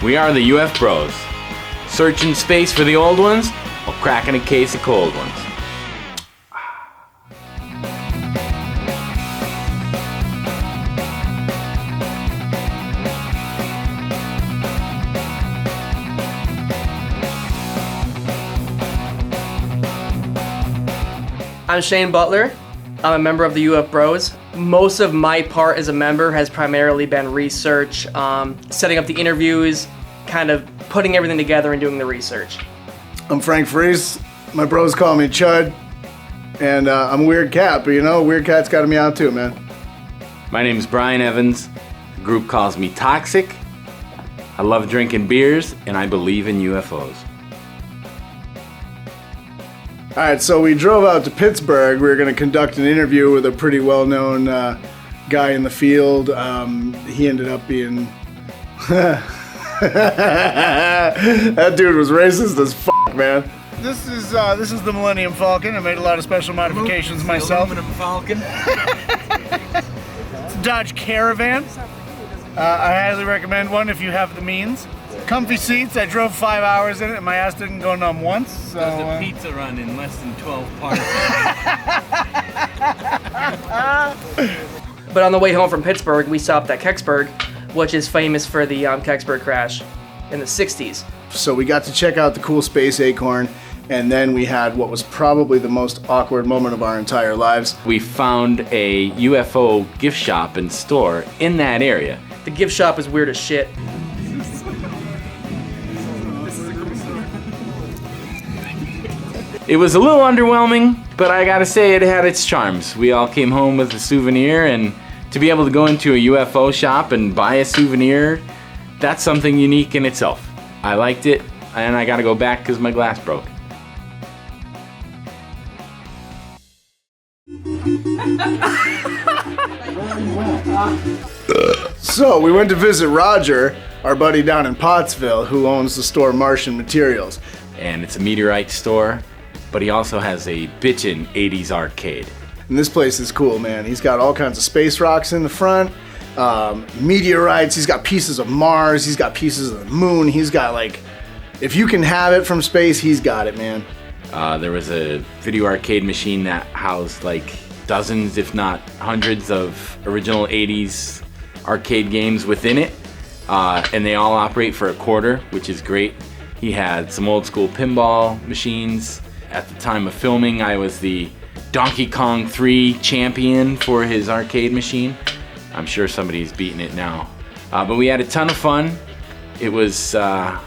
We are the UF Bros. Searching space for the old ones while cracking a case of cold ones. I'm Shane Butler. I'm a member of the UF Bros. Most of my part as a member has primarily been research, setting up the interviews, kind of putting everything together and doing the research. I'm Frank Freese. My bros call me Chud. And I'm a weird cat, but you know, weird cat's got me out too, man. My name is Brian Evans. The group calls me Toxic. I love drinking beers, and I believe in UFOs. All right, so we drove out to Pittsburgh. We were going to conduct an interview with a pretty well-known guy in the field. He ended up being... That dude was racist as fuck, man. This is the Millennium Falcon. I made a lot of special modifications myself. Aluminum Falcon. It's a Dodge Caravan. I highly recommend one if you have the means. Comfy seats. I drove 5 hours in it and my ass didn't go numb once. So, does a pizza run in less than 12 parts? But on the way home from Pittsburgh, we stopped at Kecksburg, which is famous for the Kecksburg crash in the 60s. So we got to check out the cool space acorn, and then we had what was probably the most awkward moment of our entire lives. We found a UFO gift shop and store in that area. The gift shop is weird as shit. It was a little underwhelming, but I gotta say it had its charms. We all came home with a souvenir, and to be able to go into a UFO shop and buy a souvenir, that's something unique in itself. I liked it, and I gotta go back because my glass broke. So we went to visit Roger, our buddy down in Pottsville, who owns the store Martian Materials. And it's a meteorite store, but he also has a bitchin' 80s arcade. And this place is cool, man. He's got all kinds of space rocks in the front, meteorites, he's got pieces of Mars, he's got pieces of the moon, he's got like, if you can have it from space, he's got it, man. There was a video arcade machine that housed like dozens, if not hundreds of original 80s arcade games within it. And they all operate for $0.25, which is great. He had some old school pinball machines. At the time of filming, I was the Donkey Kong 3 champion for his arcade machine. I'm sure somebody's beating it now. But we had a ton of fun. It was a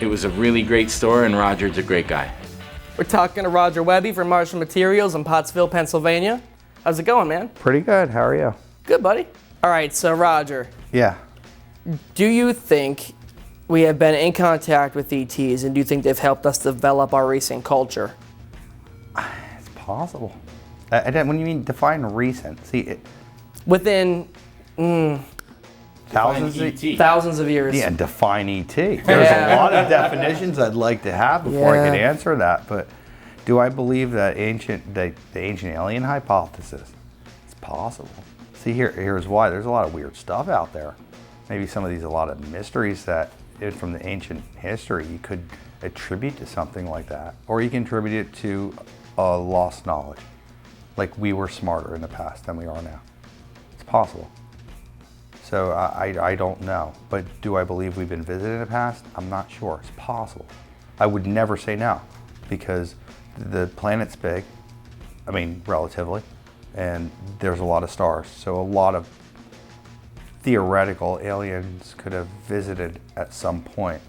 really great store, and Roger's a great guy. We're talking to Roger Wehbe from Martian Materials in Pottsville, Pennsylvania. How's it going, man? Pretty good. How are you? Good, buddy. All right, so Roger, Yeah. do you think we have been in contact with ETs, and do you think they've helped us develop our recent culture? It's possible. When you mean define recent, see, Within thousands thousands of years. Yeah, define ET. There's a lot of definitions I'd like to have before I could answer that, but do I believe that the ancient alien hypothesis? It's possible. See, here's why. There's a lot of weird stuff out there. Maybe some of these, a lot of mysteries that from the ancient history you could attribute to something like that. Or you can attribute it to lost knowledge. Like we were smarter in the past than we are now. It's possible. So I don't know. But do I believe we've been visited in the past? I'm not sure. It's possible. I would never say no, because the planet's big, I mean, relatively, and there's a lot of stars. So a lot of theoretical aliens could have visited at some point.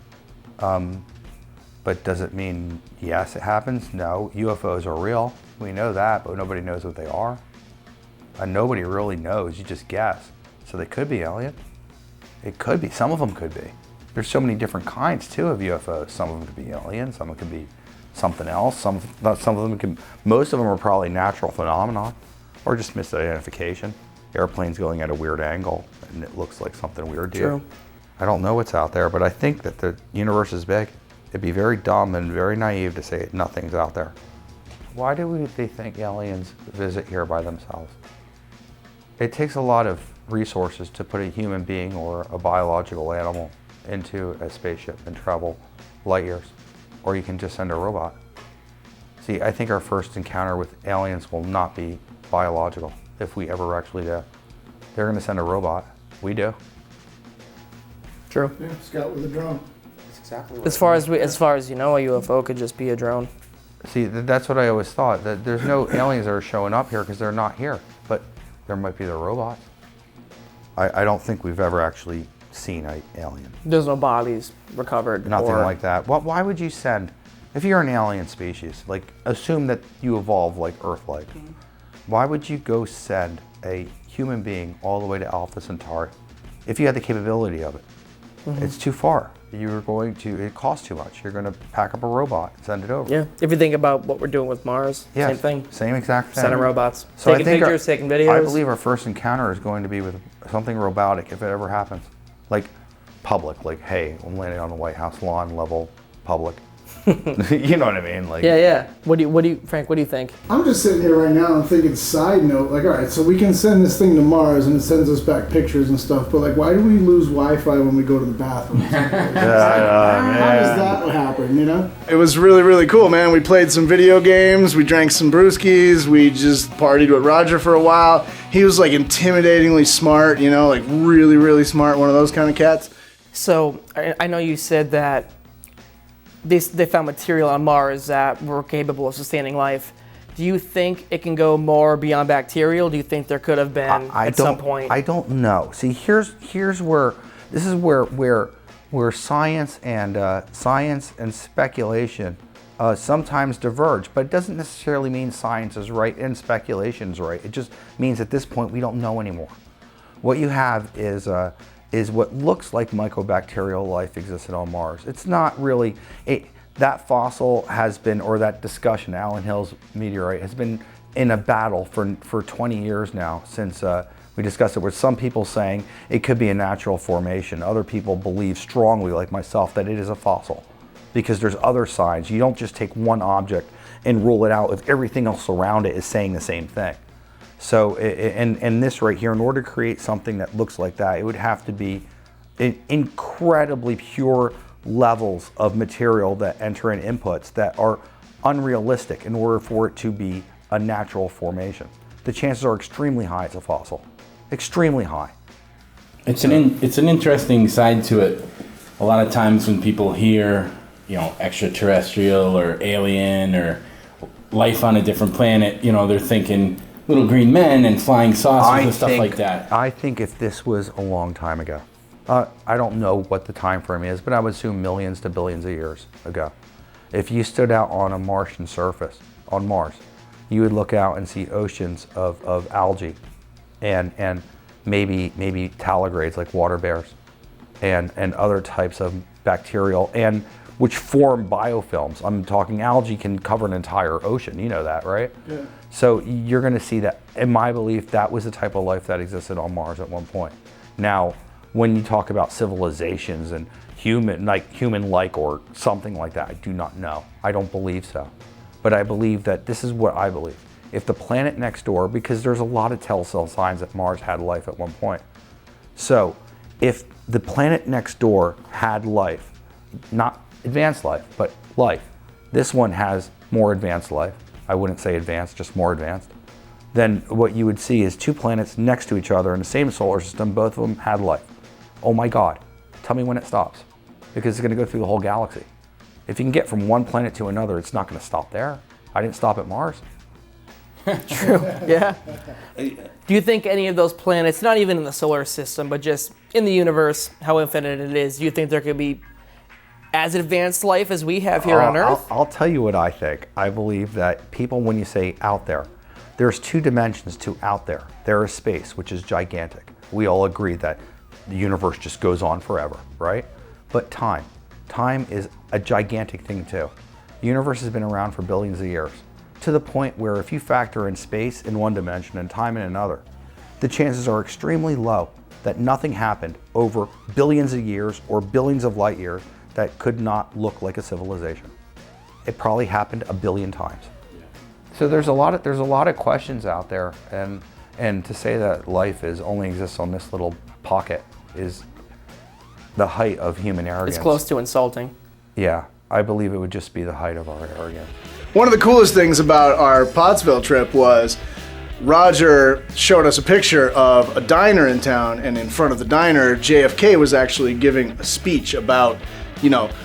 But does it mean, yes, it happens? No, UFOs are real. We know that, but nobody knows what they are. And nobody really knows, you just guess. So they could be alien. It could be, some of them could be. There's so many different kinds too of UFOs. Some of them could be alien, some of them could be something else. Some of them could, most of them are probably natural phenomena or just misidentification. Airplanes going at a weird angle and it looks like something weird to you. I don't know what's out there, but I think that the universe is big. It'd be very dumb and very naive to say nothing's out there. Why do they think aliens visit here by themselves? It takes a lot of resources to put a human being or a biological animal into a spaceship and travel light years, or you can just send a robot. See, I think our first encounter with aliens will not be biological, if we ever actually do. They're going to send a robot. We do. True. Yeah, scout with a drone. That's exactly right. As far as you know, a UFO could just be a drone. See, that's what I always thought, that there's no aliens that are showing up here because they're not here, but there might be the robots. I don't think we've ever actually seen an alien. There's no bodies recovered. Nothing like that. Why would you send, if you're an alien species, like assume that you evolve like Earth-like, why would you go send a human being all the way to Alpha Centauri if you had the capability of it? It's too far. It costs too much. You're going to pack up a robot and send it over. Yeah. If you think about what we're doing with Mars, Yes, same thing. Same exact thing. Sending robots. So Taking pictures, taking videos. I believe our first encounter is going to be with something robotic if it ever happens. Like public, like, hey, I'm landing on the White House lawn level public. You know what I mean? Like, Yeah. What do you, Frank? What do you think? I'm just sitting here right now and thinking, side note, like, all right, so we can send this thing to Mars and it sends us back pictures and stuff, but like, why do we lose Wi-Fi when we go to the bathroom? How does that happen, you know? It was really, really cool, man. We played some video games, we drank some brewskis, we just partied with Roger for a while. He was like intimidatingly smart, you know, like really, really smart, one of those kind of cats. So I know you said that they found material on Mars that were capable of sustaining life. Do you think it can go more beyond bacterial? Do you think there could have been at some point? I don't know. See, here's where this is where science and speculation sometimes diverge, but it doesn't necessarily mean science is right and speculation is right. It just means at this point we don't know anymore. What you have is what looks like mycobacterial life existed on Mars. It's not really, that fossil has been, or that discussion, Allen Hill's meteorite, has been in a battle for 20 years now since we discussed it, with some people saying it could be a natural formation. Other people believe strongly, like myself, that it is a fossil because there's other signs. You don't just take one object and rule it out if everything else around it is saying the same thing. So, and this right here, in order to create something that looks like that, it would have to be incredibly pure levels of material that enter in inputs that are unrealistic in order for it to be a natural formation. The chances are extremely high it's a fossil. Extremely high. It's an interesting side to it. A lot of times when people hear, you know, extraterrestrial or alien or life on a different planet, you know, they're thinking little green men and flying saucers and stuff like that. I think if this was a long time ago, I don't know what the time frame is, but I would assume millions to billions of years ago. If you stood out on a Martian surface, on Mars, you would look out and see oceans of algae and maybe talligrades like water bears and other types of bacterial and which form biofilms. I'm talking algae can cover an entire ocean, you know that, right? Yeah. So you're gonna see that, in my belief, that was the type of life that existed on Mars at one point. Now, when you talk about civilizations and human-like or something like that, I do not know. I don't believe so. But I believe that this is what I believe. If the planet next door, because there's a lot of telltale signs that Mars had life at one point. So if the planet next door had life, not advanced life, but life, this one has more advanced life. I wouldn't say advanced, just more advanced. Then what you would see is two planets next to each other in the same solar system, both of them had life. Oh my God, tell me when it stops. Because it's gonna go through the whole galaxy. If you can get from one planet to another, it's not gonna stop there. I didn't stop at Mars. True, yeah. Do you think any of those planets, not even in the solar system, but just in the universe, how infinite it is, do you think there could be as advanced life as we have here on Earth? I'll tell you what I think. I believe that people, when you say out there, there's two dimensions to out there. There is space, which is gigantic. We all agree that the universe just goes on forever, right? But time is a gigantic thing too. The universe has been around for billions of years, to the point where if you factor in space in one dimension and time in another, the chances are extremely low that nothing happened over billions of years or billions of light years that could not look like a civilization. It probably happened a billion times. Yeah. So there's a lot of questions out there, and to say that life only exists on this little pocket is the height of human arrogance. It's close to insulting. Yeah, I believe it would just be the height of our arrogance. One of the coolest things about our Pottsville trip was Roger showed us a picture of a diner in town, and in front of the diner, JFK was actually giving a speech about,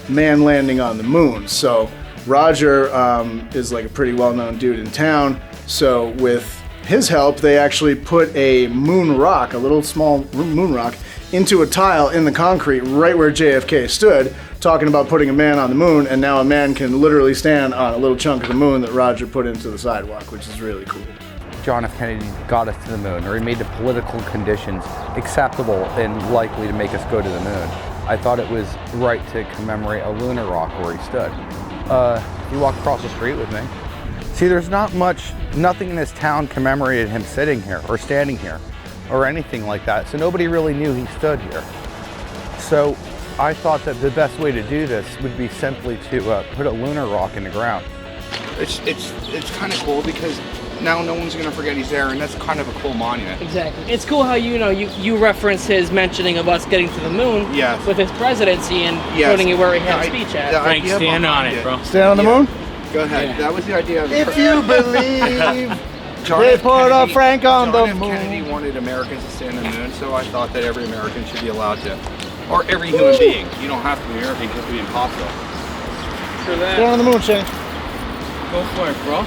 man landing on the moon. So Roger is like a pretty well-known dude in town. So with his help, they actually put a moon rock, a little small moon rock, into a tile in the concrete right where JFK stood, talking about putting a man on the moon, and now a man can literally stand on a little chunk of the moon that Roger put into the sidewalk, which is really cool. John F. Kennedy got us to the moon, or he made the political conditions acceptable and likely to make us go to the moon. I thought it was right to commemorate a lunar rock where he stood. He walked across the street with me. See, there's nothing in this town commemorated him sitting here or standing here or anything like that, so nobody really knew he stood here. So I thought that the best way to do this would be simply to put a lunar rock in the ground. It's kind of cool because now no one's gonna forget he's there, and that's kind of a cool monument. Exactly. It's cool how you reference his mentioning of us getting to the moon with his presidency and putting it where he had a speech at. Frank, stand on it, bro. Stand on the moon? Go ahead. Yeah. That was the idea. If you believe, they put a Frank on the moon. John F. Kennedy wanted Americans to stand on the moon, so I thought that every American should be allowed to, or every human being. You don't have to be American, just to be impossible. For that. Stand on the moon, Shane. Go for it, bro.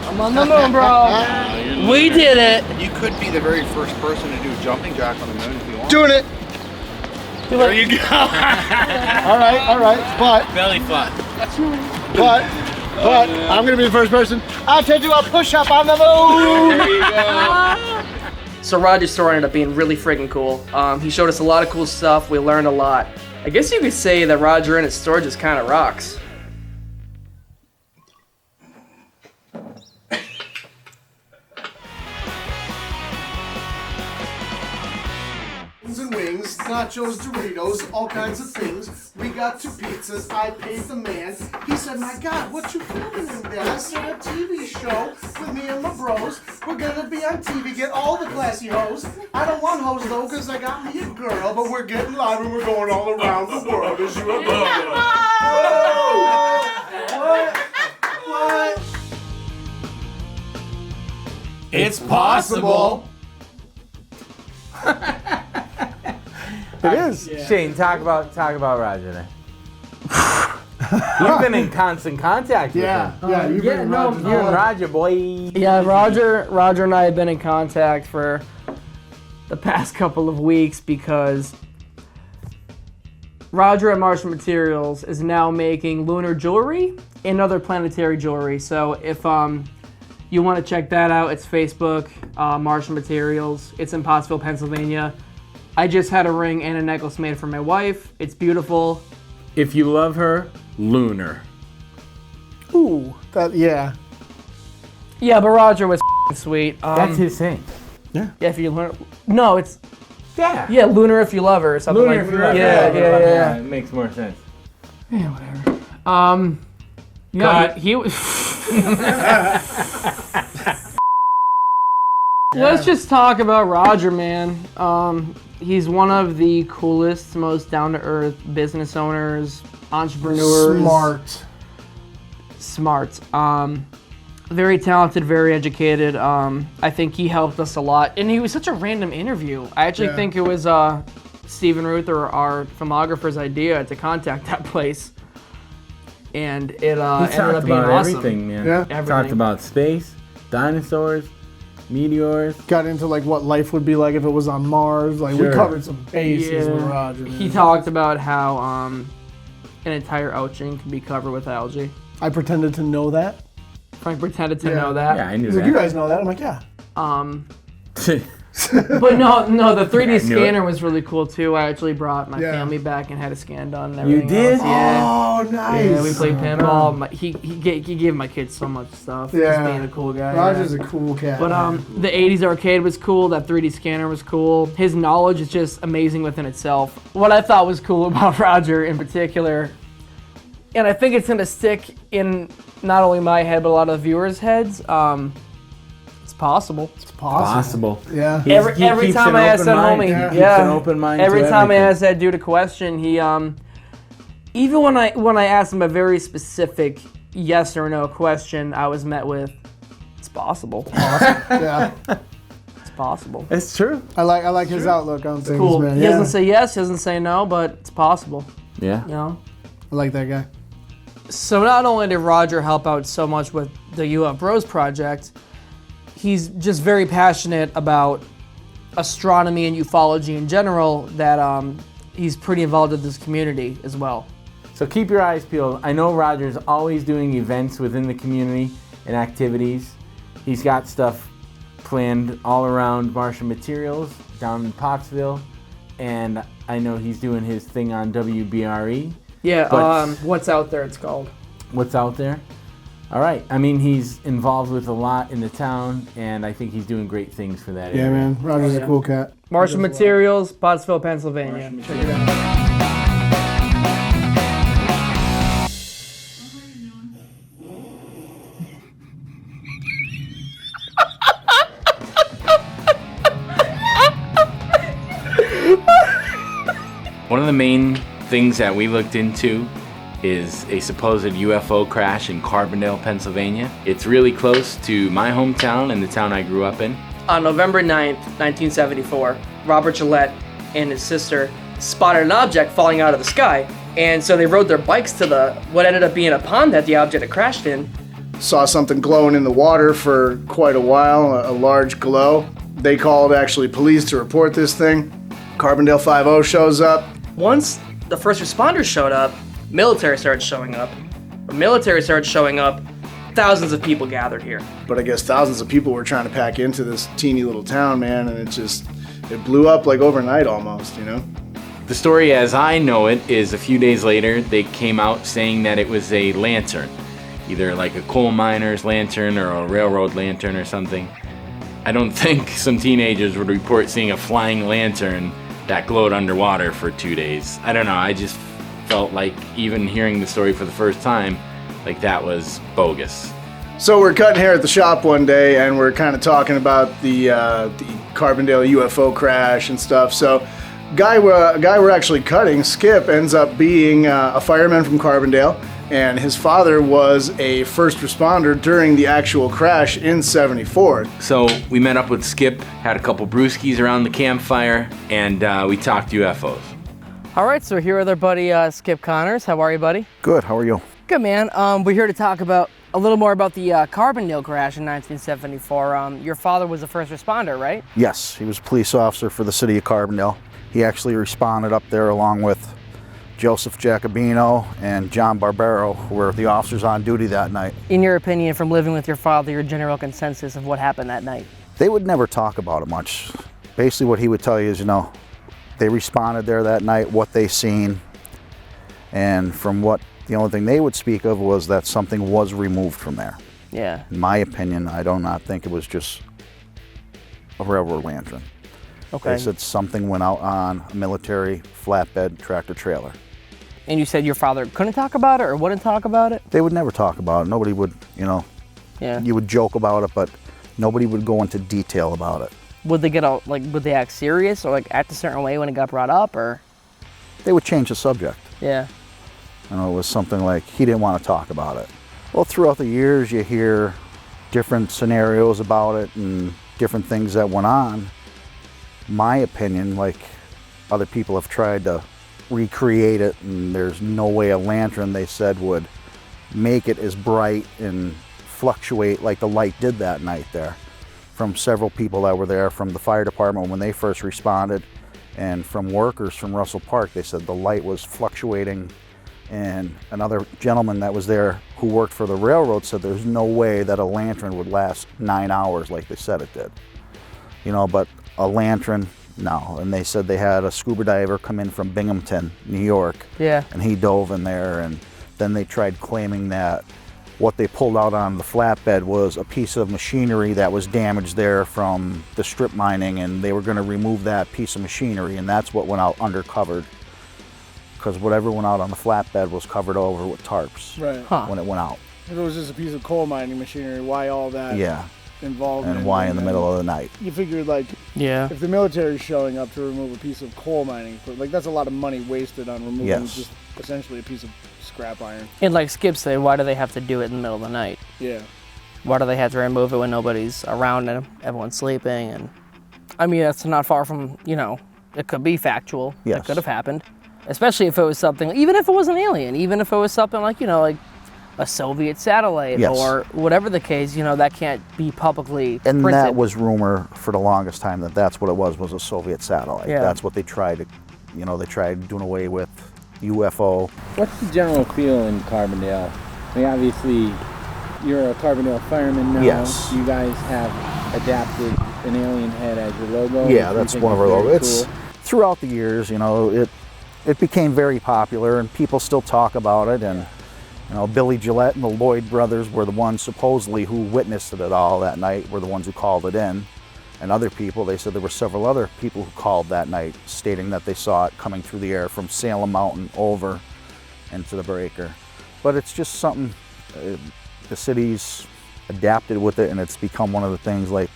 I'm on the moon, bro. We did it. You could be the very first person to do a jumping jack on the moon if you want. Doing it. There you go. All right, but Belly flop. But I'm gonna be the first person. I have to do a push-up on the moon. There you go. So Roger's store ended up being really freaking cool. He showed us a lot of cool stuff. We learned a lot. I guess you could say that Roger and his store just kind of rocks. And wings, nachos, Doritos, all kinds of things. We got 2 pizzas. I paid the man. He said, "My God, what you filming in there?" I said, "A TV show with me and my bros. We're gonna be on TV, get all the classy hoes. I don't want hoes though, cause I got me a girl, but we're getting live and we're going all around the world as you are going." What? It's possible. It is. Shane, talk about Roger then. You've been in constant contact with him. Yeah, you've been Roger. You and Roger, boy. Yeah, Roger and I have been in contact for the past couple of weeks because Roger at Martian Materials is now making lunar jewelry and other planetary jewelry. So if you want to check that out, it's Facebook, Martian Materials. It's in Pottsville, Pennsylvania. I just had a ring and a necklace made for my wife. It's beautiful. If you love her, lunar. Ooh, yeah. Yeah, but Roger was sweet. That's his thing. Yeah, if you learn. No, it's Yeah. lunar if you love her or something Lunar like if you love her. Yeah. It makes more sense. Yeah, whatever. Yeah, he was. Let's just talk about Roger, man. He's one of the coolest, most down-to-earth business owners, entrepreneurs. Smart. Very talented, very educated. I think he helped us a lot. And he was such a random interview. I actually think it was Stephen Ruth or our filmographer's idea to contact that place. And it ended up being awesome. Everything, man. Yeah. Everything. Talked about space, dinosaurs, meteors. Got into like what life would be like if it was on Mars. Like we covered some bases with Roger. Man. He talked about how an entire ocean can be covered with algae. I pretended to know that. Frank pretended to know that. Yeah, I knew He's like, that. "You guys know that?" I'm like, "Yeah." But no, the 3D I knew scanner was really cool too. I actually brought my family back and had a scan done and everything. did? Else. Yeah. Oh, nice. Yeah, we played pinball. He gave my kids so much stuff. Yeah. Just being a cool guy. Roger's a cool cat. But the 80s arcade was cool. That 3D scanner was cool. His knowledge is just amazing within itself. What I thought was cool about Roger in particular, and I think it's gonna stick in not only my head but a lot of the viewers' heads. It's possible. It's possible. Yeah. He Every keeps time an I ask open that mind. homie, He keeps an open mind every to time I everything. ask that dude a question, he even when I asked him a very specific yes or no question, I was met with, "It's possible. Yeah. It's possible." It's true. I like his outlook on things, Cool. man. He Yeah. doesn't say yes, he doesn't say no, but it's possible. Yeah. You know. I like that guy. So not only did Roger help out so much with the UFO Bros project, he's just very passionate about astronomy and ufology in general, that he's pretty involved with this community as well. So keep your eyes peeled. I know Roger's always doing events within the community and activities. He's got stuff planned all around Martian materials down in Pottsville, and I know he's doing his thing on WBRE. Yeah, But- What's Out There it's called. What's out there? All right. I mean, he's involved with a lot in the town, and I think he's doing great things for that Yeah, area. man. Roger's a cool cat. Martian Materials, Pottsville, Pennsylvania. Check it out. One of the main things that we looked into is a supposed UFO crash in Carbondale, Pennsylvania. It's really close to my hometown and the town I grew up in. On November 9th, 1974, Robert Gillette and his sister spotted an object falling out of the sky, and so they rode their bikes to what ended up being a pond that the object had crashed in. Saw something glowing in the water for quite a while, a large glow. They called actually police to report this thing. Carbondale 5-0 shows up. Once the first responders showed up, military started showing up. When military started showing up, thousands of people gathered here. But I guess thousands of people were trying to pack into this teeny little town, man, and it blew up like overnight almost, you know? The story as I know it is a few days later, they came out saying that it was a lantern. Either like a coal miner's lantern or a railroad lantern or something. I don't think some teenagers would report seeing a flying lantern that glowed underwater for 2 days. I don't know, I just felt like even hearing the story for the first time, like that was bogus. So we're cutting hair at the shop one day, and we're kind of talking about the Carbondale UFO crash and stuff. So guy we're actually cutting, Skip, ends up being a fireman from Carbondale, and his father was a first responder during the actual crash in '74. So we met up with Skip, had a couple brewskis around the campfire, and we talked UFOs. All right, so here with our buddy Skip Connors. How are you, buddy? Good. How are you? Good, man. We're here to talk about a little more about the Carbondale crash in 1974. Your father was a first responder, right? Yes, he was a police officer for the city of Carbondale. He actually responded up there along with Joseph Jacobino and John Barbero, who were the officers on duty that night. In your opinion, from living with your father, your general consensus of what happened that night? They would never talk about it much. Basically what he would tell you is, they responded there that night, what they seen, and from what the only thing they would speak of was that something was removed from there. Yeah. In my opinion, I do not think it was just a railroad lantern. Okay. They said something went out on a military flatbed tractor trailer. And you said your father couldn't talk about it or wouldn't talk about it? They would never talk about it. Nobody would, Yeah. you would joke about it, but nobody would go into detail about it. Would they would they act serious or act a certain way when it got brought up, or? They would change the subject. Yeah. It was something like he didn't want to talk about it. Well, throughout the years, you hear different scenarios about it and different things that went on. My opinion, like other people have tried to recreate it, and there's no way a lantern, they said, would make it as bright and fluctuate like the light did that night there. From several people that were there, from the fire department when they first responded, and from workers from Russell Park, they said the light was fluctuating. And another gentleman that was there who worked for the railroad said there's no way that a lantern would last 9 hours like they said it did. But a lantern, no. And they said they had a scuba diver come in from Binghamton, New York. Yeah. And he dove in there, and then they tried claiming that what they pulled out on the flatbed was a piece of machinery that was damaged there from the strip mining, and they were going to remove that piece of machinery, and that's what went out undercovered. Because whatever went out on the flatbed was covered over with tarps Right. Huh. when it went out. If it was just a piece of coal mining machinery, why all that? Yeah. involvement. and why in the middle of the night. You figure, like, Yeah. if the military's showing up to remove a piece of coal mining, like, that's a lot of money wasted on removing Yes. just essentially a piece of scrap iron. And like Skip said, why do they have to do it in the middle of the night? Yeah. Why do they have to remove it when nobody's around and everyone's sleeping? And I mean, that's not far from, it could be factual. Yes. It could have happened. Especially if it was something, even if it was an alien, even if it was something like, like a Soviet satellite Yes. or whatever the case, that can't be publicly And printed. that was rumor for the longest time that that's what it was a Soviet satellite. Yeah. That's what they tried to, they tried doing away with UFO. What's the general feel in Carbondale? I mean, obviously, you're a Carbondale fireman now. Yes. You guys have adapted an alien head as your logo. Yeah, which we that's think one of is our very logos. It's cool. throughout the years, it became very popular and people still talk about it. And Billy Gillette and the Lloyd brothers were the ones supposedly who witnessed it all that night, were the ones who called it in. And other people, they said there were several other people who called that night stating that they saw it coming through the air from Salem Mountain over into the breaker. But it's just something, the city's adapted with it, and it's become one of the things. Like,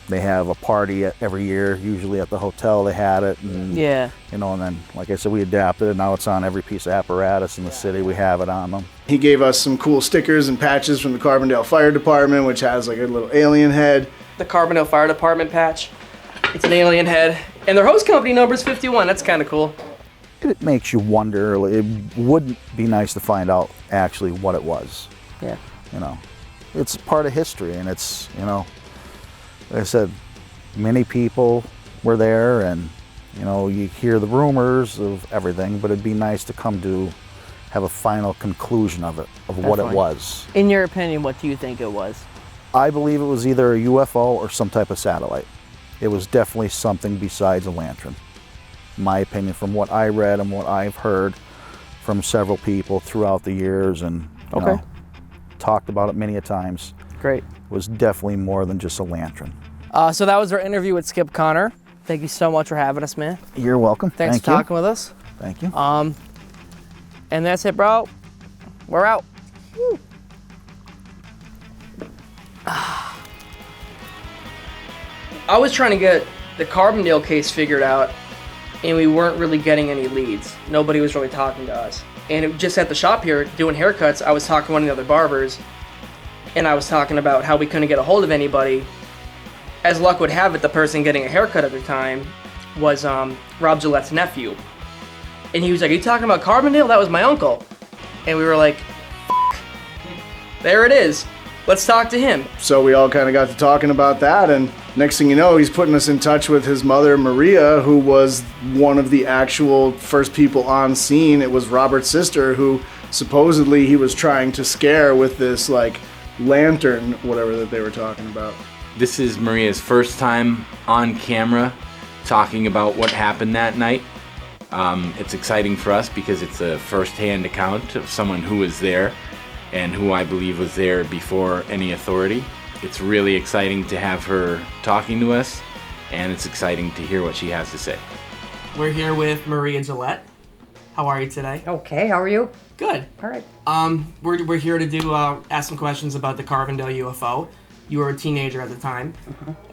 they have a party every year, usually at the hotel they had it, and Yeah. and then, like I said, we adapted it. Now it's on every piece of apparatus in the city. We have it on them. He gave us some cool stickers and patches from the Carbondale Fire Department, which has like a little alien head. The Carbondale Fire Department patch. It's an alien head. And their host company number is 51. That's kind of cool. It makes you wonder. It would be nice to find out actually what it was. Yeah. It's part of history, and it's, like I said, many people were there, and you hear the rumors of everything, but it'd be nice to come to have a final conclusion of it, of what it Definitely. was. In your opinion, what do you think it was? I believe it was either a UFO or some type of satellite. It was definitely something besides a lantern. My opinion, from what I read and what I've heard from several people throughout the years, and Okay. talked about it many a times, Great. was definitely more than just a lantern. So that was our interview with Skip Connor. Thank you so much for having us, man. You're welcome. Thanks Thank for talking with us. Thank you. And that's it, bro. We're out. I was trying to get the Carbondale case figured out, and we weren't really getting any leads. Nobody was really talking to us. And just at the shop here, doing haircuts, I was talking to one of the other barbers, and I was talking about how we couldn't get a hold of anybody. As luck would have it, the person getting a haircut at the time was Rob Gillette's nephew. And he was like, "Are you talking about Carbondale? That was my uncle." And we were like, "F***. There it is. Let's talk to him." So we all kind of got to talking about that, and next thing you know, he's putting us in touch with his mother, Maria, who was one of the actual first people on scene. It was Robert's sister who supposedly he was trying to scare with this, like, lantern, whatever that they were talking about. This is Maria's first time on camera talking about what happened that night. It's exciting for us because it's a first-hand account of someone who was there and who I believe was there before any authority. It's really exciting to have her talking to us, and it's exciting to hear what she has to say. We're here with Maria Gillette. How are you today? Okay, how are you? Good. All right. We're here to do ask some questions about the Carbondale UFO. You were a teenager at the time.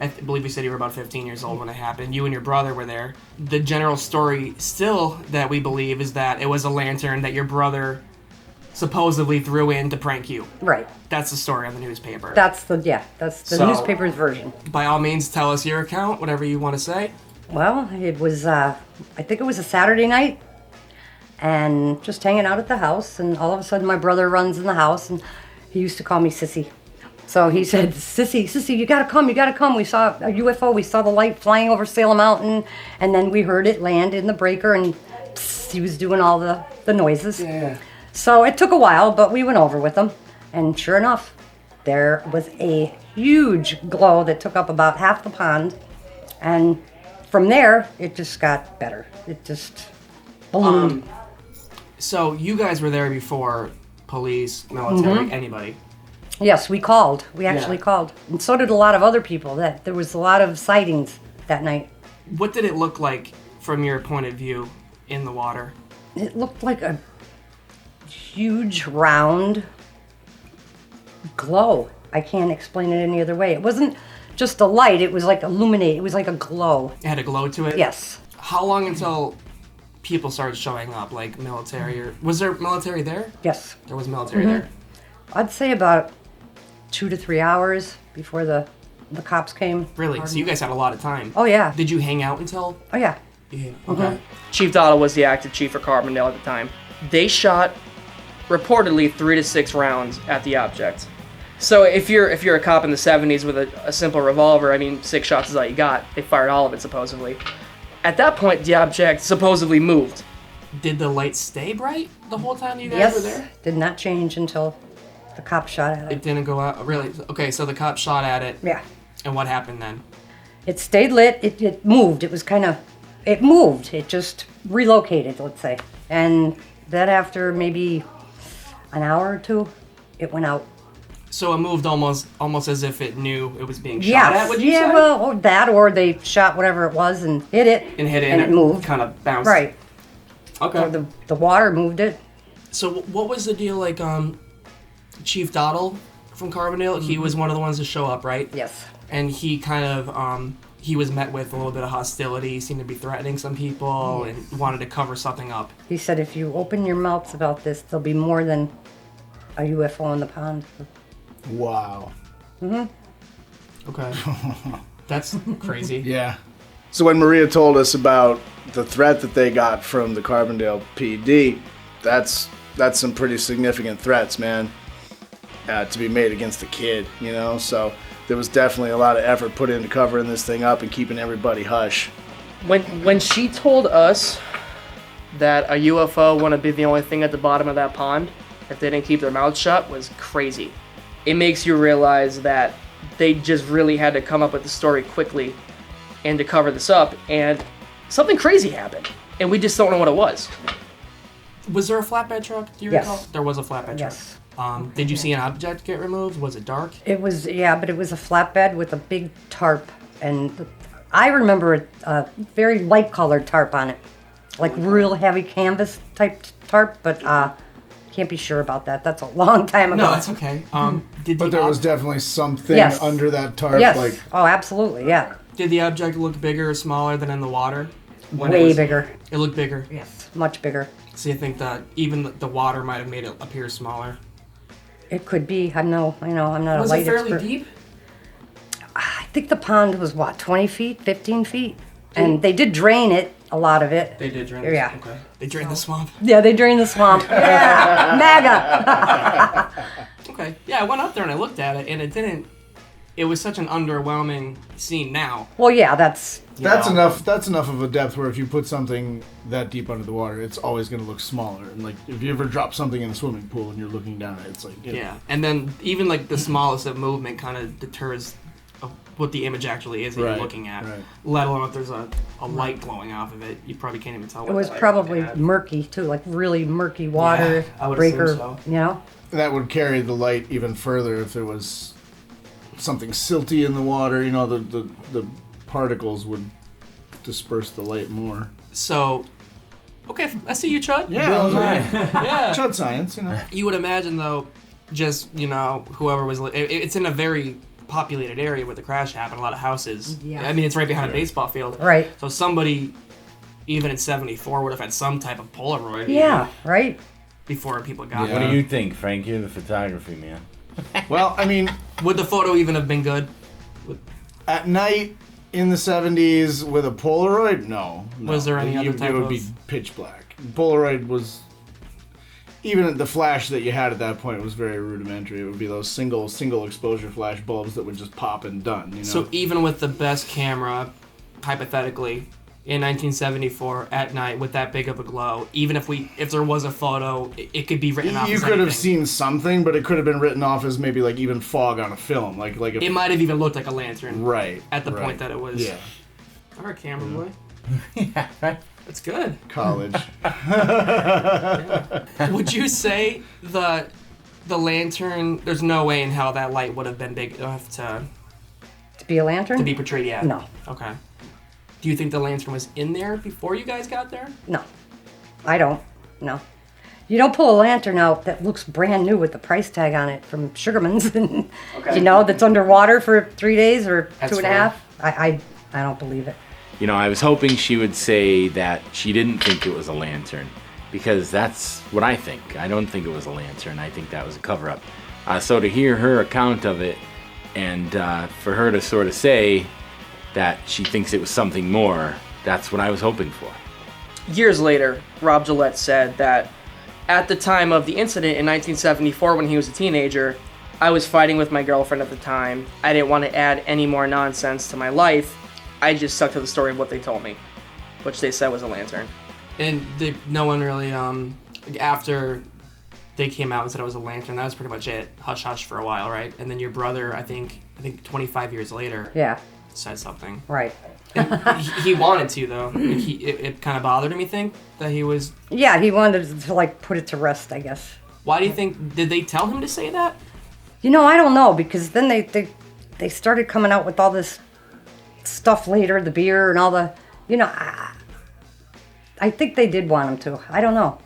I believe you said you were about 15 years old when it happened. You and your brother were there. The general story still that we believe is that it was a lantern that your brother supposedly threw in to prank you. Right. That's the story on the newspaper. That's the So- newspaper's version. By all means, tell us your account, whatever you want to say. Well, it was, I think it was a Saturday night, and just hanging out at the house, and all of a sudden my brother runs in the house, and he used to call me Sissy. So he said, Sissy, you gotta come. We saw a UFO, we saw the light flying over Salem Mountain, and then we heard it land in the breaker, and psst, he was doing all the noises. Yeah. So it took a while, but we went over with him, and sure enough, there was a huge glow that took up about half the pond, and from there, it just got better. It just ballooned. So you guys were there before police, military, anybody. Yes, we called. We actually Yeah. called. And so did a lot of other people. That there was a lot of sightings that night. What did it look like from your point of view in the water? It looked like a huge round glow. I can't explain it any other way. It wasn't just a light. It was like illuminate. It was like a glow. It had a glow to it? Yes. How long until people started showing up, like military? Or was there military there? Yes. There was military there. I'd say about 2 to 3 hours before the cops came. Really? So you guys had a lot of time. Oh, yeah. Did you hang out until? Oh, yeah. Yeah. Okay. Chief Dottle was the active chief for Carbondale at the time. They shot reportedly 3 to 6 rounds at the object. So if you're a cop in the 70s with a simple revolver, I mean, 6 shots is all you got. They fired all of it supposedly. At that point, the object supposedly moved. Did the light stay bright the whole time you guys were there? Did not change until the cop shot at It it. didn't go out. Really? Okay, so the cop shot at it. Yeah. And what happened then? It stayed lit. It moved. It was it moved. It just relocated, let's say. And then after maybe an hour or 2, it went out. So it moved almost as if it knew it was being shot Yes. at, would you Yeah, say? well, or that, or they shot whatever it was and hit it. And hit it and it moved. kind of bounced. Right. Okay. Or the water moved it. So what was the deal, like, Chief Dottle from Carbondale? He was one of the ones to show up, right? Yes. And he kind of, he was met with a little bit of hostility, seemed to be threatening some people, and wanted to cover something up. He said, if you open your mouths about this, there'll be more than a UFO in the pond. Wow. Okay. That's crazy. Yeah. So when Maria told us about the threat that they got from the Carbondale PD, that's some pretty significant threats, man, to be made against a kid, you know? So there was definitely a lot of effort put into covering this thing up and keeping everybody hush. When she told us that a UFO wouldn't be the only thing at the bottom of that pond, if they didn't keep their mouths shut, was crazy. It makes you realize that they just really had to come up with the story quickly and to cover this up, and something crazy happened, and we just don't know what it was. Was there a flatbed truck? Do you Yes. recall? There was a flatbed Yes. truck. Did you see an object get removed? Was it dark? It was, yeah, but it was a flatbed with a big tarp. And I remember a very light colored tarp on it. Like real heavy canvas type tarp, but can't be sure about that. That's a long time ago. No, that's okay. But there was definitely something Yes. under that tarp. Yes. Like, Oh, absolutely, yeah. Did the object look bigger or smaller than in the water? When Way bigger. It looked bigger. Yes. Much bigger. So you think that even the water might have made it appear smaller? It could be. I'm not a Was light it fairly expert. deep? I think the pond was, 20 feet, 15 feet? And they did drain it, a lot of it. They did drain. Yeah. Okay. They drained the swamp. Yeah, they drained the swamp. Yeah, MAGA. Okay. Yeah, I went up there and I looked at it, and it didn't. It was such an underwhelming scene. Now. Well, yeah, that's enough. That's enough of a depth where if you put something that deep under the water, it's always going to look smaller. And like if you ever drop something in a swimming pool and you're looking down at it, it's like Yeah, and then even like the smallest of movement kind of deters what the image actually is that you're looking at. right. Let alone if there's a light glowing off of it, you probably can't even tell. it was probably murky too, like really murky water Yeah, I would breaker. assume so. You know. That would carry the light even further if there was something silty in the water. You know, the particles would disperse the light more. So, okay, I see you, Chud. Yeah, Yeah. Chud science, you know. You would imagine though, just whoever was. It's in a very populated area where the crash happened. A lot of houses. Yeah. I mean, it's right behind a baseball field. Right. So somebody, even in '74, would have had some type of Polaroid. Yeah. Right. Before people got Yeah. What there. do you think, Frank? You're the photography man. Well, I mean, Would the photo even have been good? at night in the 70s with a Polaroid, no. Was there any other type It would be of- pitch black. Polaroid was, even the flash that you had at that point was very rudimentary. It would be those single exposure flash bulbs that would just pop and done. You know. So even with the best camera, hypothetically, in 1974 at night with that big of a glow, even if there was a photo, it could be written off. You as could have anything. seen something, but it could have been written off as maybe like even fog on a film, like if, It might have even looked like a lantern. right At the right. point that it was. Yeah, All right, camera boy. Yeah, right. That's good. college. Would you say the lantern? There's no way in hell that light would have been big enough to be a lantern? to be portrayed yet. No. Okay. Do you think the lantern was in there before you guys got there? No. I don't. No. You don't pull a lantern out that looks brand new with the price tag on it from Sugarman's, and you know, that's underwater for 3 days or That's 2.5. I don't believe it. You know, I was hoping she would say that she didn't think it was a lantern, because that's what I think. I don't think it was a lantern. I think that was a cover-up. So to hear her account of it, and for her to sort of say that she thinks it was something more, that's what I was hoping for. Years later, Rob Gillette said that at the time of the incident in 1974, when he was a teenager, I was fighting with my girlfriend at the time. I didn't want to add any more nonsense to my life. I just stuck to the story of what they told me, which they said was a lantern. And no one really, after they came out and said it was a lantern, that was pretty much it. Hush hush for a while, right? And then your brother, I think 25 years later, said something. Right. And he wanted to, though. It kind of bothered him, you think, that he was... Yeah, he wanted to, like, put it to rest, I guess. Why do you think... Did they tell him to say that? You know, I don't know, because then they started coming out with all this stuff later, the beer and all the... You know, I think they did want him to. I don't know.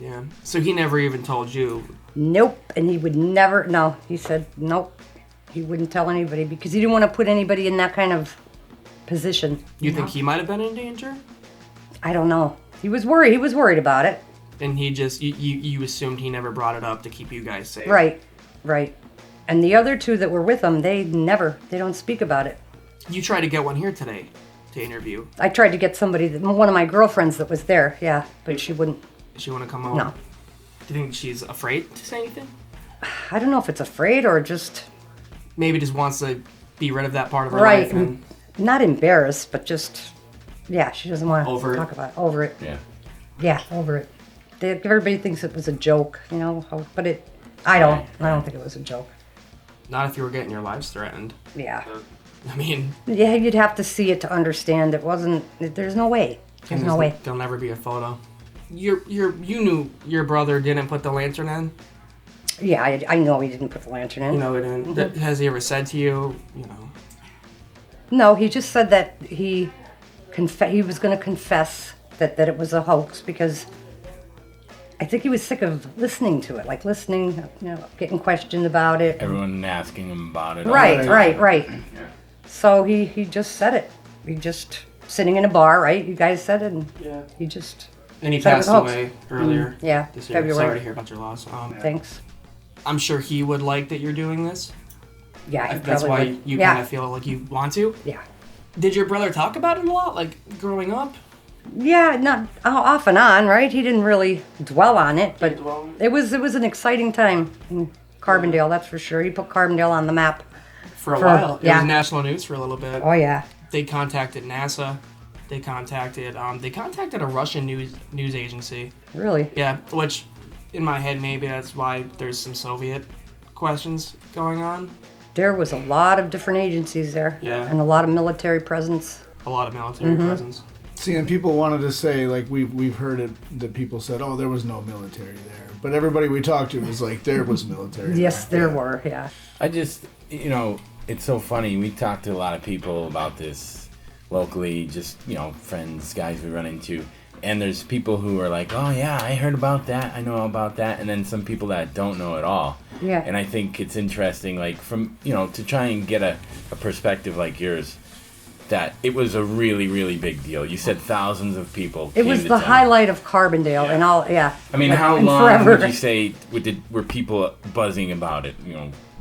Yeah. So he never even told you? Nope. And he would never... No, he said nope. He wouldn't tell anybody because he didn't want to put anybody in that kind of position. You think he might have been in danger? I don't know. He was worried. He was worried about it. And he just... You assumed he never brought it up to keep you guys safe. Right. And the other two that were with him, they don't speak about it. You tried to get one here today to interview. I tried to get one of my girlfriends that was there, yeah, but she wouldn't. She want to come over? No. Do you think she's afraid to say anything? I don't know if it's afraid or just... Maybe just wants to be rid of that part of her life. And... Not embarrassed, but just, yeah, she doesn't want to talk about it. Over it. Yeah. Yeah, over it. Everybody thinks it was a joke, you know, but I don't think it was a joke. Not if you were getting your lives threatened. Yeah. I mean... Yeah, you'd have to see it to understand it wasn't... There's no way. There's no way. There'll never be a photo. You knew your brother didn't put the lantern in? Yeah, I know he didn't put the lantern in. You know he didn't. Mm-hmm. Has he ever said to you, No, he just said that he was going to confess that it was a hoax because I think he was sick of listening to it, like getting questioned about it. Everyone asking him about it. Right. Yeah. So he just said it. He just sitting in a bar, right? You guys said it, and he just... And he passed away earlier this year. February. Sorry to hear about your loss. Thanks. I'm sure he would like that you're doing this. Yeah, that's why you kind of feel like you want to? Yeah. Did your brother talk about it a lot, like growing up? Yeah, not off and on, right? He didn't really dwell on it, but it was an exciting time in Carbondale, that's for sure. He put Carbondale on the map. For a while. It was national news for a little bit. Oh, yeah. They contacted NASA. They contacted a Russian news agency. Really? Yeah, which in my head maybe that's why there's some Soviet questions going on. There was a lot of different agencies there. Yeah. And a lot of military presence. A lot of military presence. See, and people wanted to say, like, we've heard it, that people said, oh, there was no military there. But everybody we talked to was like, there was military Yes, there were, yeah. I just, it's so funny. We talked to a lot of people about this locally, just, friends, guys we run into. And there's people who are like, oh, yeah, I heard about that. I know about that. And then some people that don't know at all. Yeah. And I think it's interesting, like, from, to try and get a perspective like yours, that it was a really, really big deal. You said thousands of people It came was to the town. highlight of Carbondale and all, yeah. I mean, how long would you say were people buzzing about it?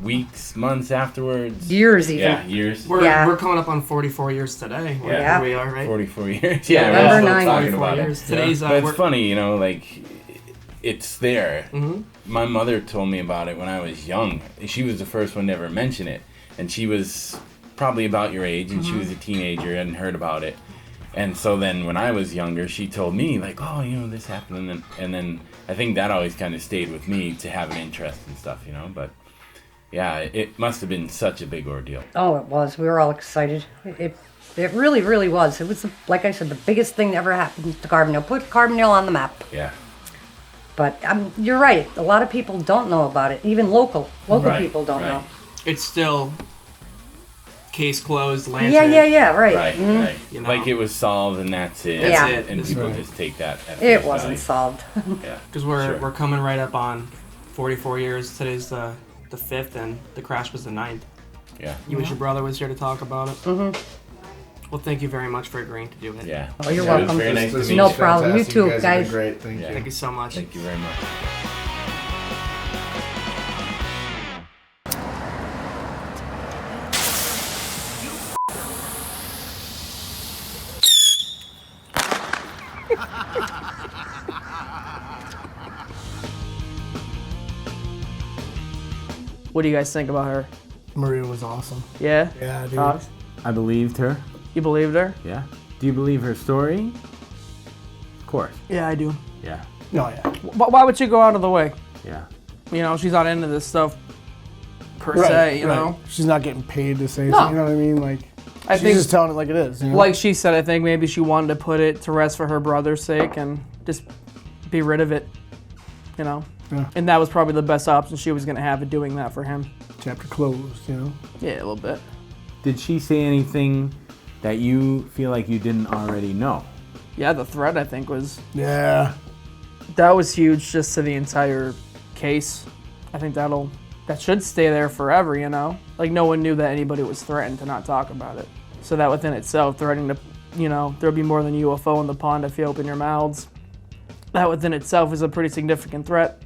Weeks, months afterwards? Years even. Yeah, years. We're coming up on 44 years today. Yeah. We are, right? 44 years. Yeah, November we're still 9th. talking about years. it. Today's, but it's funny, like, it's there. Mm-hmm. My mother told me about it when I was young. She was the first one to ever mention it. And she was probably about your age, and she was a teenager and heard about it. And so then when I was younger, she told me, like, oh, this happened. And then I think that always kind of stayed with me to have an interest in stuff, But, yeah, it must have been such a big ordeal. Oh, it was. We were all excited. It really, really was. It was, like I said, the biggest thing that ever happened to Carbondale. Put Carbondale on the map. Yeah. But you're right. A lot of people don't know about it. Even local Right, people don't know. It's still case closed, lantern. Yeah, right. Right, Mhm. right. You know. Like it was solved and that's it. Yeah. That's it. And That's people right. just take that. At It face wasn't value. solved. Yeah. Because we're Sure. we're coming right up on 44 years. Today's the 5th, and the crash was the 9th. Yeah. You and your brother was here to talk about it. Mhm. Well, thank you very much for agreeing to do it. Yeah. Oh, you're Yeah, it was welcome. very nice to This meet No you. problem. You fantastic. too, guys. have been guys. great. Thank Yeah. you. Thank you so much. Thank you very much. What do you guys think about her? Maria was awesome. Yeah? Yeah, dude. Cox? I believed her. You believed her? Yeah. Do you believe her story? Of course. Yeah, I do. Yeah. No, yeah. Why would she go out of the way? Yeah. You know, she's not into this stuff per Right, se, you right. know? She's not getting paid to say No. something, you know what I mean? Like, I she's think, just telling it like it is. You know? like she said, I think maybe she wanted to put it to rest for her brother's sake and just be rid of it, you know? Yeah. And that was probably the best option she was going to have of doing that for him. Chapter closed, you know? Yeah, a little bit. Did she say anything that you feel like you didn't already know? Yeah, the threat, I think, was... Yeah. That was huge just to the entire case. I think that should stay there forever, you know? Like, no one knew that anybody was threatened to not talk about it. So that within itself, threatening to, you know, there'll be more than a UFO in the pond if you open your mouths. That within itself is a pretty significant threat.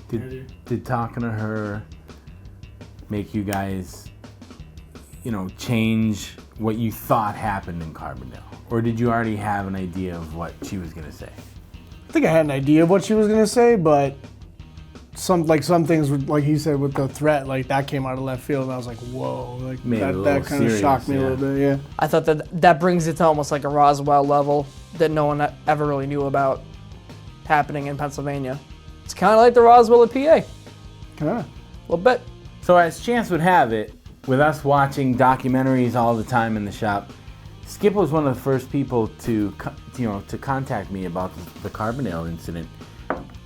Did talking to her make you guys, you know, change what you thought happened in Carbondale? Or did you already have an idea of what she was going to say? I think I had an idea of what she was going to say, but some things, like he said, with the threat, like that came out of left field, and I was like, whoa. Like, Made it a that little kind of serious, shocked me a yeah. little bit, yeah. I thought that brings it to almost like a Roswell level that no one ever really knew about happening in Pennsylvania. It's kind of like the Roswell at PA. A Yeah. little bit. So as chance would have it, with us watching documentaries all the time in the shop, Skip was one of the first people to contact me about the Carbondale incident.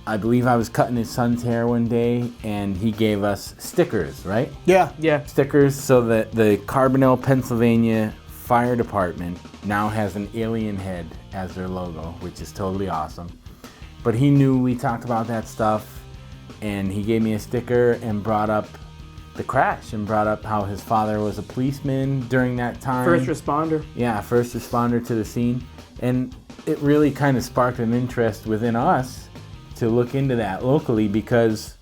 I believe I was cutting his son's hair one day, and he gave us stickers, right? Yeah. Yeah. Stickers so that the Carbondale, Pennsylvania Fire Department now has an alien head as their logo, which is totally awesome. But he knew we talked about that stuff, and he gave me a sticker and brought up the crash and brought up how his father was a policeman during that time. First responder. Yeah, first responder to the scene. And it really kind of sparked an interest within us to look into that locally because,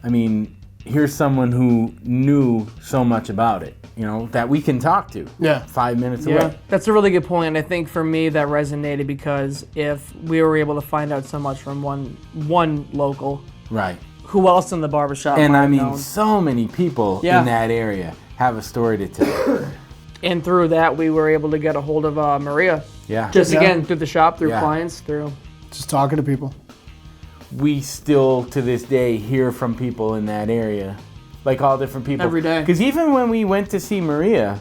I mean, here's someone who knew so much about it, you know, that we can talk to. Yeah. 5 minutes Yeah, away. that's a really good point. And I think for me that resonated because if we were able to find out so much from one local, Right. who else in the barbershop And might I have mean, known? so many people Yeah. in that area have a story to tell. And through that, we were able to get a hold of Maria. Yeah. Just Yeah. again, through the shop, through Yeah. clients, through... Just talking to people. We still, to this day, hear from people in that area. Like all different people. Every day. Because even when we went to see Maria,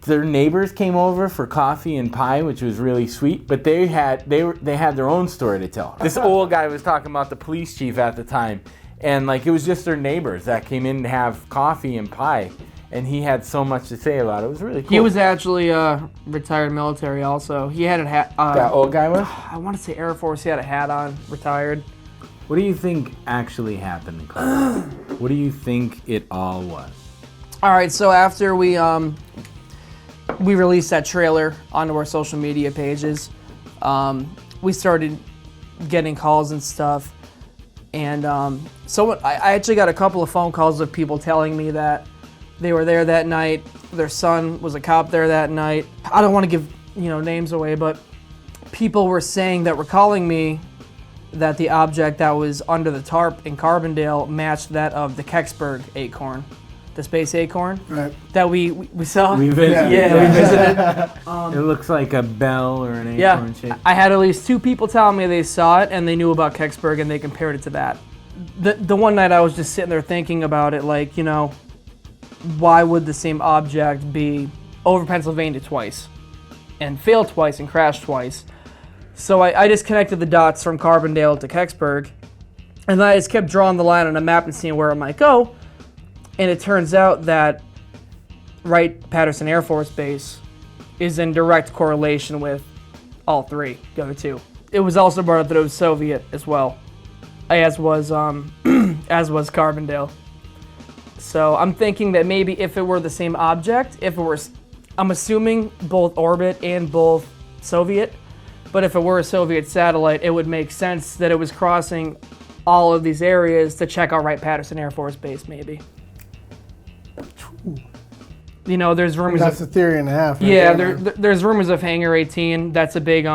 their neighbors came over for coffee and pie, which was really sweet. But they had their own story to tell. This old guy was talking about the police chief at the time, and like it was just their neighbors that came in to have coffee and pie, and he had so much to say about it. It was really cool. He was actually retired military also. He had a hat... that old guy was. I want to say Air Force. He had a hat on, retired. What do you think actually happened in Carbondale? What do you think it all was? All right, so after we released that trailer onto our social media pages, we started getting calls and stuff. And I actually got a couple of phone calls of people telling me that they were there that night. Their son was a cop there that night. I don't want to give names away, but people were saying that were calling me that the object that was under the tarp in Carbondale matched that of the Kecksburg acorn, the space acorn Right. that we saw. We visited. Yeah, we visited. It looks like a bell or an Yeah, acorn shape. I had at least 2 people tell me they saw it and they knew about Kecksburg and they compared it to that. The one night I was just sitting there thinking about it, like, why would the same object be over Pennsylvania twice and fail twice and crash twice? So I just connected the dots from Carbondale to Kecksburg, and then I just kept drawing the line on a map and seeing where it might go. And it turns out that Wright-Patterson Air Force Base is in direct correlation with all three, the other two. It was also brought up that it was Soviet as well, as was Carbondale. So I'm thinking that maybe if it were the same object, I'm assuming both orbit and both Soviet, but if it were a Soviet satellite, it would make sense that it was crossing all of these areas to check out Wright-Patterson Air Force Base, maybe. You know, there's rumors That's a theory and a half. Yeah, there's rumors of Hangar 18. That's a big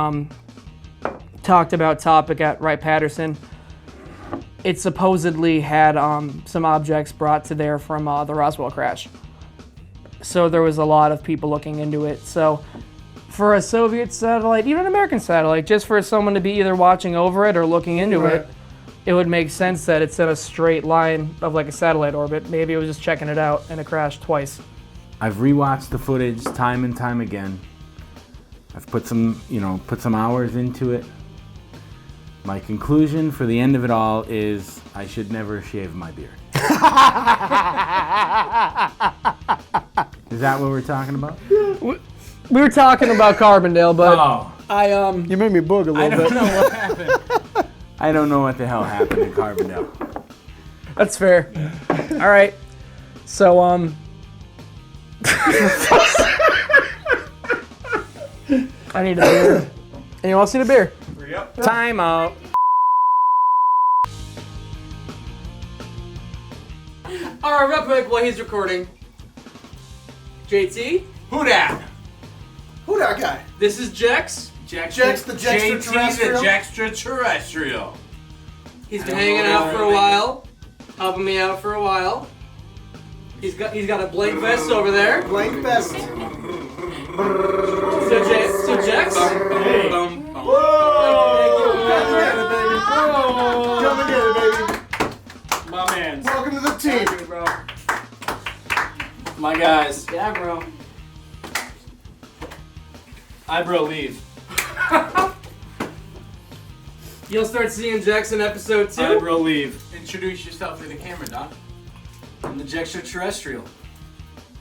talked about topic at Wright-Patterson. It supposedly had some objects brought to there from the Roswell crash. So there was a lot of people looking into it. So for a Soviet satellite, even an American satellite, just for someone to be either watching over it or looking into it, it would make sense that it's in a straight line of like a satellite orbit. Maybe it was just checking it out and it crashed twice. I've rewatched the footage time and time again. I've put some hours into it. My conclusion for the end of it all is I should never shave my beard. Is that what we're talking about? We were talking about Carbondale, but You made me boog a little I bit. don't know what happened. I don't know what the hell happened in Carbondale. that's fair. All right. So I need a beer. Anyone else need a beer? Time out. All right, real quick while he's recording. JT, Who dat? Who that guy? this is Jex. Jex the Jextraterrestrial? Jextraterrestrial. He's been hanging out for a while, helping me out for a while. He's got a blank vest over there. Blank vest. So Jex. Hey. Whoa! Come and get it, baby. My man. Welcome to the team. Bro. My guys. Yeah, bro. Eyebrow leave. You'll start seeing Jex in episode 2. Eyebrow leave. Introduce yourself to the camera, Doc. I'm the Jextraterrestrial.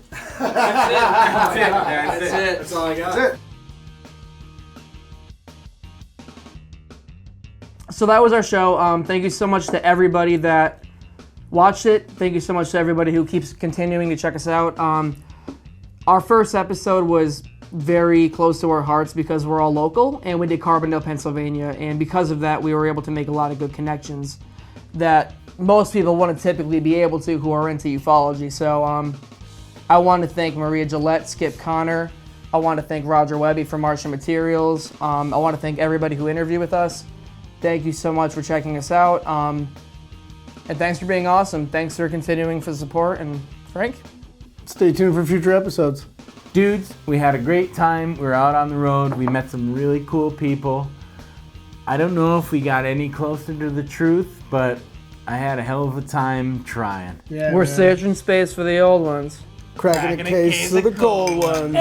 That's it. That's all I got. That's it. So that was our show. Thank you so much to everybody that watched it. Thank you so much to everybody who keeps continuing to check us out. Our first episode was very close to our hearts because we're all local, and we did Carbondale, Pennsylvania, and because of that, we were able to make a lot of good connections that most people wouldn't typically be able to who are into ufology. So I want to thank Maria Gillette, Skip Connor. I want to thank Roger Wehbe from Martian Materials. I want to thank everybody who interviewed with us. Thank you so much for checking us out. And thanks for being awesome. Thanks for continuing for the support. And Frank? Stay tuned for future episodes. Dudes, we had a great time. We were out on the road. We met some really cool people. I don't know if we got any closer to the truth, but I had a hell of a time trying. Yeah, We're man. searching space for the old ones. Cracking a case of the cold ones.